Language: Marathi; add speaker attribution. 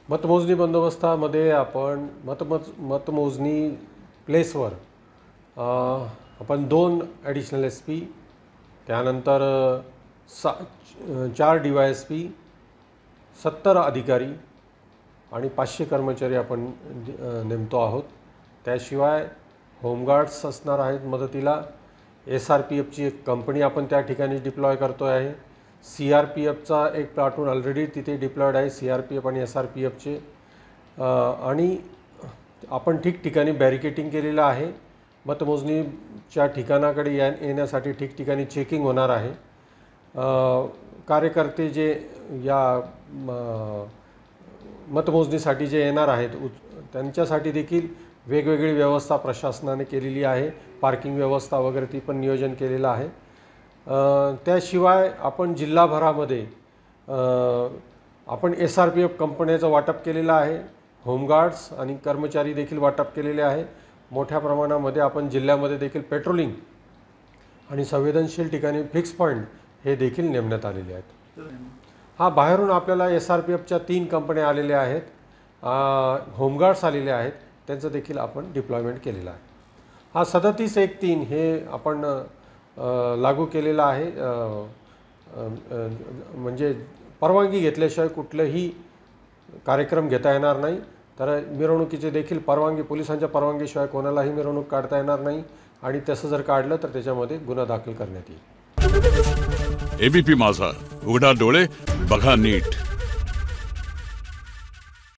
Speaker 1: मतमोजणी बंदोबस्तामध्ये आपण मतमोजणी प्लेसवर आपण 2 ॲडिशनल SP, त्यानंतर 4 DYSP, 70 अधिकारी आणि 500 कर्मचारी आपण नेमतो आहोत। त्याशिवाय होमगार्ड्स असणार आहेत मदतीला। SRPFची एक कंपनी आपण त्या ठिकाणी डिप्लॉय करतो आहे। CRPFचा एक प्लाटून ऑलरेडी तिथे डिप्लॉयड आहे, CRPF आणि SRPFचे। आणि आपण ठिकठिकाणी बॅरिकेटिंग केलेलं आहे। मतमोजणीच्या ठिकाणाकडे येण्यासाठी ठिकठिकाणी चेकिंग होणार आहे। कार्यकर्ते जे या मतमोजणीसाठी जे येणार आहेत त्यांच्यासाठी देखील वेगवेगळी व्यवस्था प्रशासनाने केलेली आहे। पार्किंग व्यवस्था वगैरे ती पण नियोजन केलेलं आहे। त्याशिवाय आपण जिल्हाभरामध्ये आपण SRPF कंपन्यांचं वाटप केलेलं आहे। होमगार्ड्स आणि कर्मचारी देखील वाटप केलेले आहे। मोठ्या प्रमाणामध्ये आपण जिल्ह्यामध्ये देखील पेट्रोलिंग आणि संवेदनशील ठिकाणी फिक्स पॉईंट हे देखील नेमण्यात आलेले आहेत। हा, बाहेरून आपल्याला SRPFच्या 3 कंपन्या आलेल्या आहेत, होमगार्ड्स आलेले आहेत, त्यांचं देखील आपण डिप्लॉयमेंट केलेलं आहे। हा 3713 हे आपण लागू केलेला आहे। म्हणजे परवानगी घेतल्याशिवाय कुठलेही कार्यक्रम घेता येणार नाही। तर मिरवणुकीचे देखील परवानगी, पोलिसांच्या परवानगीशिवाय कोणालाही मिरवणूक काढता येणार नाही आणि तसं जर काढलं तर त्याच्यामध्ये गुन्हा दाखल करण्यात येईल।
Speaker 2: ABP माझा, उघडा डोळे बघा नीट।